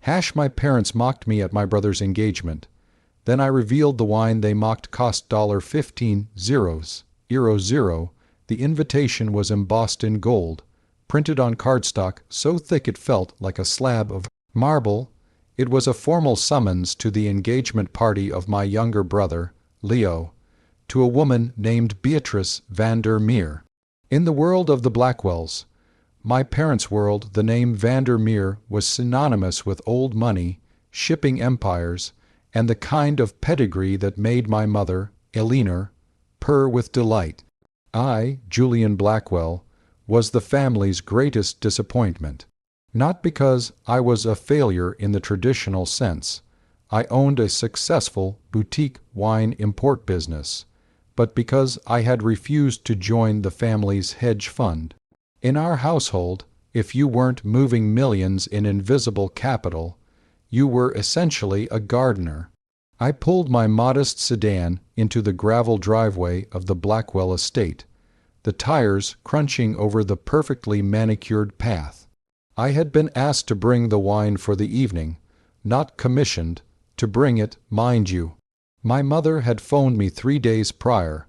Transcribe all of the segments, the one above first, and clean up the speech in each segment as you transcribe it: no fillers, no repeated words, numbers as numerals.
My parents mocked me at my brother's engagement. Then I revealed the wine they mocked cost $15 euro 0. The invitation was embossed in gold, printed on cardstock so thick it felt like a slab of marble. It was a formal summons to the engagement party of my younger brother, Leo, to a woman named Beatrice van der Meer. In the world of the Blackwells, my parents' world, the name van der Meer was synonymous with old money, shipping empires, and the kind of pedigree that made my mother, Eleanor, purr with delight. I, Julian Blackwell, was the family's greatest disappointment. Not because I was a failure in the traditional sense. I owned a successful boutique wine import business, but because I had refused to join the family's hedge fund. In our household, if you weren't moving millions in invisible capital, you were essentially a gardener. I pulled my modest sedan into the gravel driveway of the Blackwell estate, the tires crunching over the perfectly manicured path. I had been asked to bring the wine for the evening, not commissioned to bring it, mind you. My mother had phoned me 3 days prior,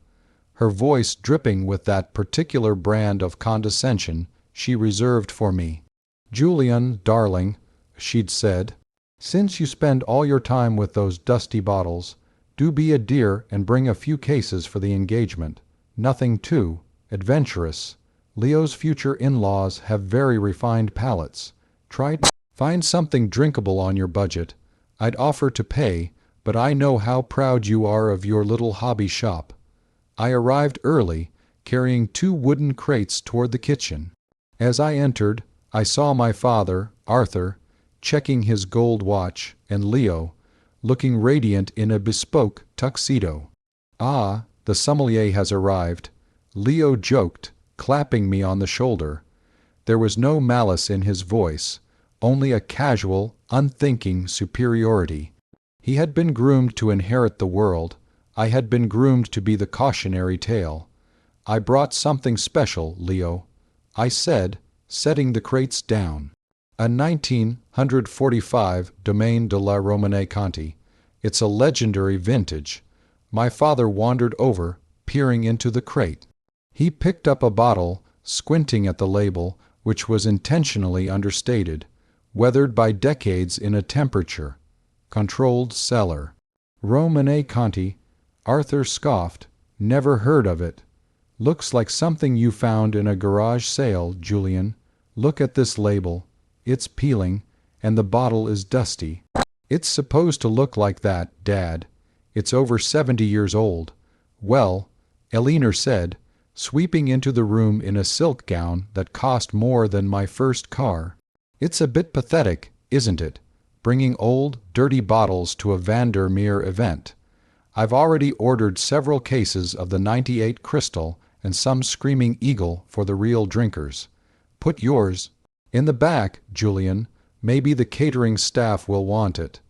her voice dripping with that particular brand of condescension she reserved for me. "Julian, darling," she'd said, "since you spend all your time with those dusty bottles, do be a dear and bring a few cases for the engagement. Nothing too adventurous. Leo's future in-laws have very refined palates. Try to find something drinkable on your budget. I'd offer to pay, but I know how proud you are of your little hobby shop." I arrived early, carrying 2 wooden crates toward the kitchen. As I entered, I saw my father, Arthur, checking his gold watch, and Leo, looking radiant in a bespoke tuxedo. "Ah, the sommelier has arrived," Leo joked, clapping me on the shoulder. There was no malice in his voice, only a casual, unthinking superiority. He had been groomed to inherit the world. I had been groomed to be the cautionary tale. "I brought something special, Leo," I said, setting the crates down. "A 1945 Domaine de la Romane Conti. It's a legendary vintage." My father wandered over, peering into the crate. He picked up a bottle, squinting at the label, which was intentionally understated. "Weathered by decades in a temperature. Controlled cellar." "Romane Conti," Arthur scoffed. "Never heard of it." "Looks like something you found in a garage sale, Julian. Look at this label. It's peeling, and the bottle is dusty." "It's supposed to look like that, Dad. It's over 70 years old." "Well," Eleanor said, sweeping into the room in a silk gown that cost more than my first car, "it's a bit pathetic, isn't it, bringing old, dirty bottles to a van der Meer event? I've already ordered several cases of the '98 Crystal and some Screaming Eagle for the real drinkers. Put yours in the back, Julian. Maybe the catering staff will want it."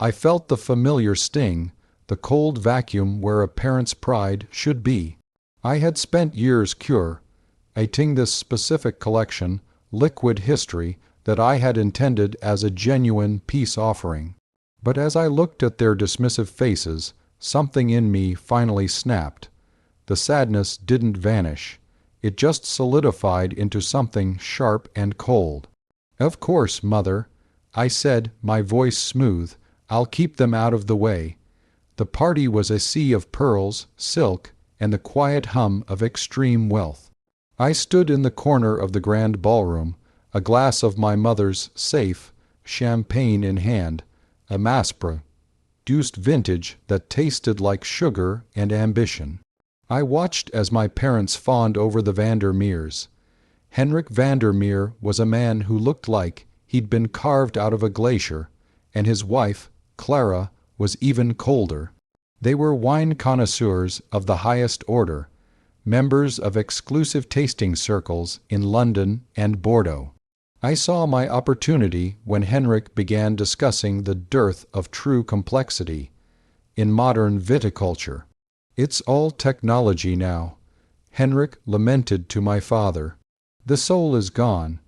I felt the familiar sting, the cold vacuum where a parent's pride should be. I had spent years curating this specific collection, liquid history, that I had intended as a genuine peace offering. But as I looked at their dismissive faces, something in me finally snapped. The sadness didn't vanish. It just solidified into something sharp and cold. "Of course, Mother," I said, my voice smooth. "I'll keep them out of the way." The party was a sea of pearls, silk, and the quiet hum of extreme wealth. I stood in the corner of the grand ballroom, a glass of my mother's safe, champagne in hand, a Maspre, deuced vintage that tasted like sugar and ambition. I watched as my parents fawned over the van der Meers. Henrik van der Meer was a man who looked like he'd been carved out of a glacier, and his wife, Clara, was even colder. They were wine connoisseurs of the highest order, members of exclusive tasting circles in London and Bordeaux. I saw my opportunity when Henrik began discussing the dearth of true complexity in modern viticulture. "It's all technology now," Henrik lamented to my father. "The soul is gone.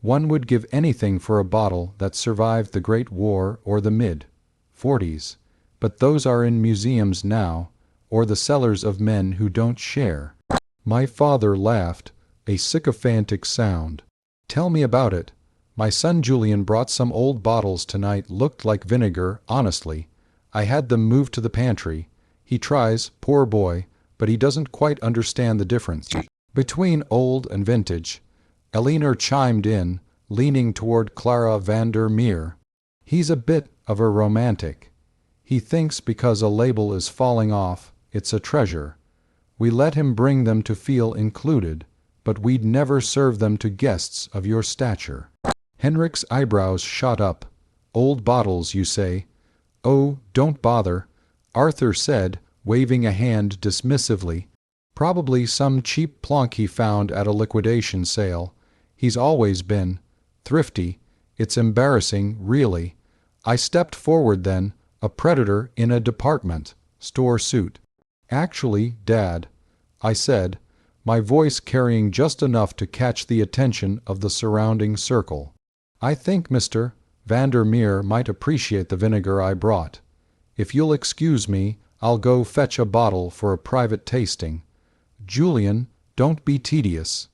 One would give anything for a bottle that survived the Great War or the mid-40s, but those are in museums now, or the cellars of men who don't share. My father laughed, a sycophantic sound. Tell me about it. My son Julian brought some old bottles tonight, looked like vinegar, honestly. I had them moved to the pantry. He tries, poor boy, but he doesn't quite understand the difference between old and vintage. Elinor chimed in, leaning toward Clara van der Meer. He's a bit of a romantic. He thinks because a label is falling off, it's a treasure. We let him bring them to feel included, but we'd never serve them to guests of your stature. Henrik's eyebrows shot up. Old bottles, you say? Oh, don't bother, Arthur said, waving a hand dismissively. Probably some cheap plonk he found at a liquidation sale. He's always been thrifty. It's embarrassing, really. I stepped forward then, a predator in a department store suit. Actually, Dad, I said, my voice carrying just enough to catch the attention of the surrounding circle. I think Mr. van der Meer might appreciate the vinegar I brought. If you'll excuse me, I'll go fetch a bottle for a private tasting. Julian, don't be tedious.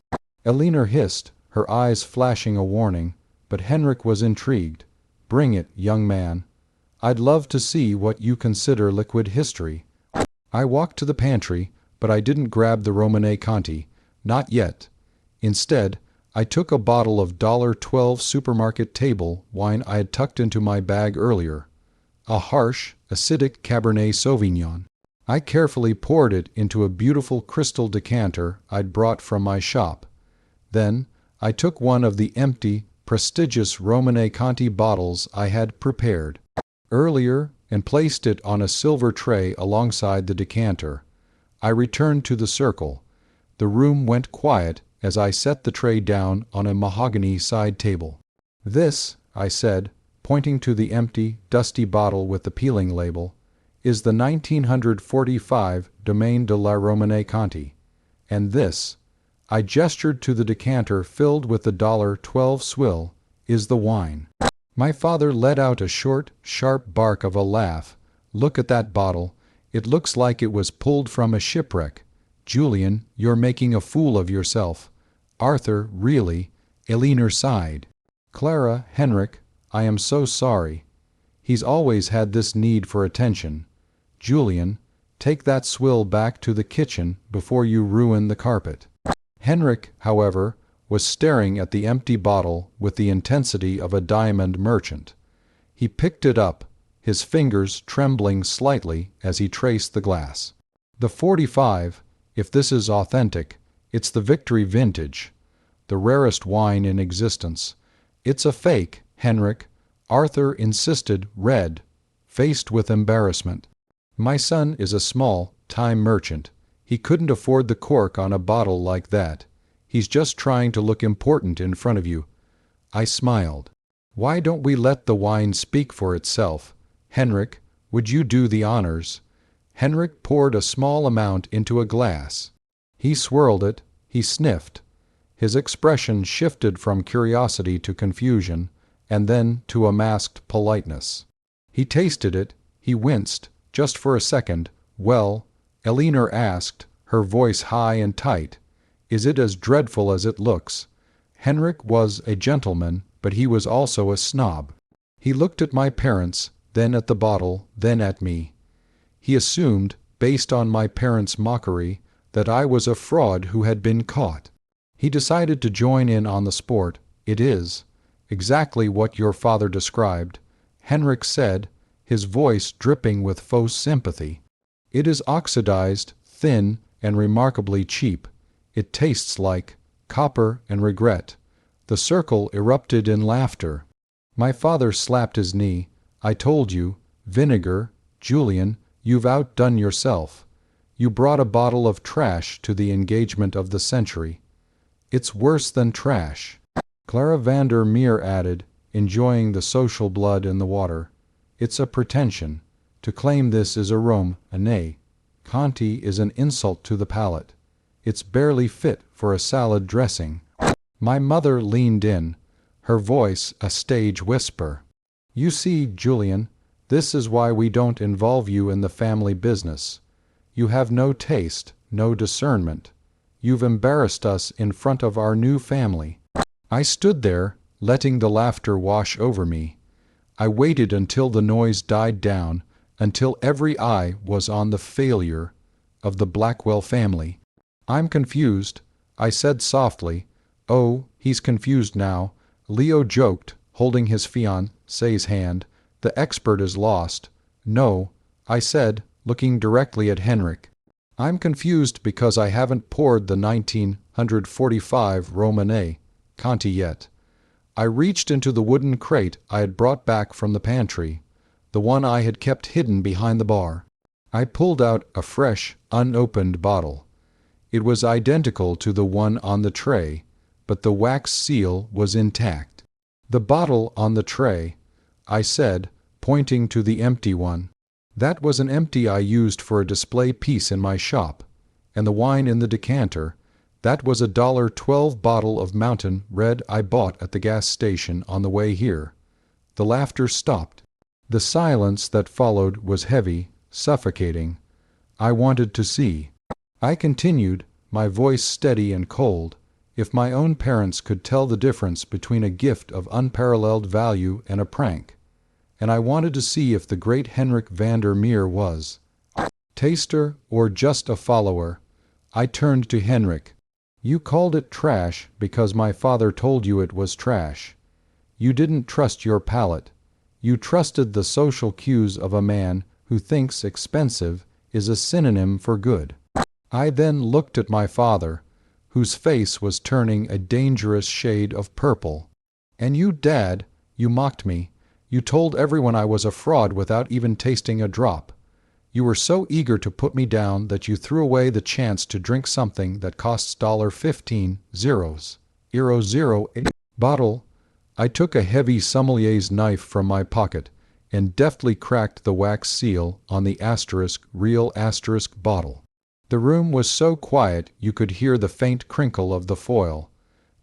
Elinor hissed, her eyes flashing a warning, but Henrik was intrigued. Bring it, young man. I'd love to see what you consider liquid history. I walked to the pantry, but I didn't grab the Romanée Conti. Not yet. Instead, I took a bottle of $1.12 supermarket table wine I had tucked into my bag earlier. A harsh, acidic Cabernet Sauvignon. I carefully poured it into a beautiful crystal decanter I'd brought from my shop. Then, I took one of the empty, prestigious Romanée Conti bottles I had prepared earlier and placed it on a silver tray alongside the decanter. I returned to the circle. The room went quiet as I set the tray down on a mahogany side table. This, I said, pointing to the empty, dusty bottle with the peeling label, is the 1945 Domaine de la Romanée Conti. And this, I gestured to the decanter filled with the $1.12 swill, is the wine. My father let out a short, sharp bark of a laugh. Look at that bottle. It looks like it was pulled from a shipwreck. Julian, you're making a fool of yourself. Arthur, really. Elinor sighed. Clara, Henrik, I am so sorry. He's always had this need for attention. Julian, take that swill back to the kitchen before you ruin the carpet. Henrik, however, was staring at the empty bottle with the intensity of a diamond merchant. He picked it up, his fingers trembling slightly as he traced the glass. The 45, if this is authentic, it's the Victory vintage, the rarest wine in existence. It's a fake, Henrik, Arthur insisted, red, faced with embarrassment. My son is a small-time merchant. He couldn't afford the cork on a bottle like that. He's just trying to look important in front of you. I smiled. Why don't we let the wine speak for itself? Henrik, would you do the honors? Henrik poured a small amount into a glass. He swirled it, he sniffed. His expression shifted from curiosity to confusion, and then to a masked politeness. He tasted it, he winced, just for a second. Well, Elinor asked, her voice high and tight, is it as dreadful as it looks? Henrik was a gentleman, but he was also a snob. He looked at my parents, then at the bottle, then at me. He assumed, based on my parents' mockery, that I was a fraud who had been caught. He decided to join in on the sport. It is exactly what your father described, Henrik said, his voice dripping with faux sympathy. It is oxidized, thin, and remarkably cheap. It tastes like copper and regret. The circle erupted in laughter. My father slapped his knee. I told you, vinegar, Julian, you've outdone yourself. You brought a bottle of trash to the engagement of the century. It's worse than trash. Clara van der Meer added, enjoying the social blood in the water. It's a pretension. To claim this is a Romanée Conti is an insult to the palate. It's barely fit for a salad dressing. My mother leaned in. her voice a stage whisper. "You see, Julian, this is why we don't involve you in the family business. You have no taste, no discernment. You've embarrassed us in front of our new family." I stood there, letting the laughter wash over me. I waited until the noise died down, until every eye was on the failure of the Blackwell family. "I'm confused," I said softly. "Oh, he's confused now," Leo joked, holding his fiancée's hand. "The expert is lost." "No," I said, looking directly at Henrik. "I'm confused because I haven't poured the 1945 Romanée Conti yet." I reached into the wooden crate I had brought back from the pantry, the one I had kept hidden behind the bar. I pulled out a fresh, unopened bottle. It was identical to the one on the tray, but the wax seal was intact. "The bottle on the tray," I said, pointing to the empty one. "That was an empty I used for a display piece in my shop. And the wine in the decanter, that was a $1.12 bottle of Mountain Red I bought at the gas station on the way here." The laughter stopped. The silence that followed was heavy, suffocating. I wanted to see. I continued, my voice steady and cold. If my own parents could tell the difference between a gift of unparalleled value and a prank. And I wanted to see if the great Henrik van der Meer was taster or just a follower. I turned to Henrik. "You called it trash because my father told you it was trash. You didn't trust your palate. You trusted the social cues of a man who thinks expensive is a synonym for good." I then looked at my father, whose face was turning a dangerous shade of purple. "And you, Dad, you mocked me. You told everyone I was a fraud without even tasting a drop. You were so eager to put me down that you threw away the chance to drink something that costs $15 bottle." I took a heavy sommelier's knife from my pocket and deftly cracked the wax seal on the real bottle. The room was so quiet you could hear the faint crinkle of the foil.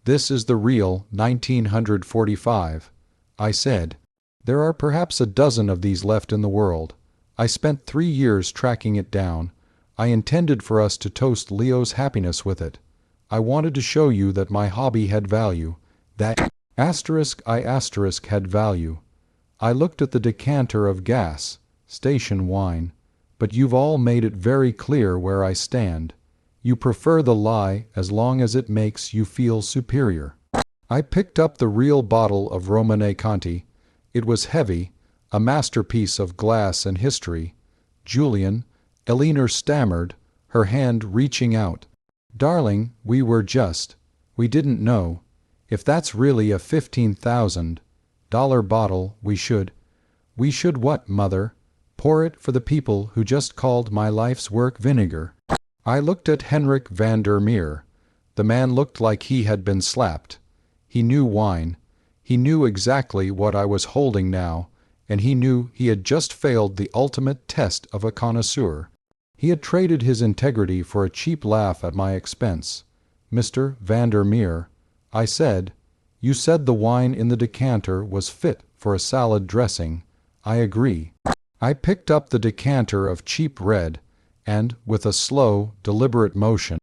"This is the real 1945, I said. "There are perhaps a dozen of these left in the world. I spent 3 years tracking it down. I intended for us to toast Leo's happiness with it. I wanted to show you that my hobby had value, that I had value. I looked at the decanter of gas station wine. But you've all made it very clear where I stand. You prefer the lie as long as it makes you feel superior." I picked up the real bottle of Romanée Conti. It was heavy, a masterpiece of glass and history. "Julian," Elinor stammered, her hand reaching out. "Darling, we didn't know. If that's really a $15,000 bottle, we should what, Mother? Pour it for the people who just called my life's work vinegar." I looked at Henrik van der Meer. The man looked like he had been slapped. He knew wine. He knew exactly what I was holding now, and he knew he had just failed the ultimate test of a connoisseur. He had traded his integrity for a cheap laugh at my expense. "Mr. van der Meer," I said, "you said the wine in the decanter was fit for a salad dressing. I agree." I picked up the decanter of cheap red, and, with a slow, deliberate motion,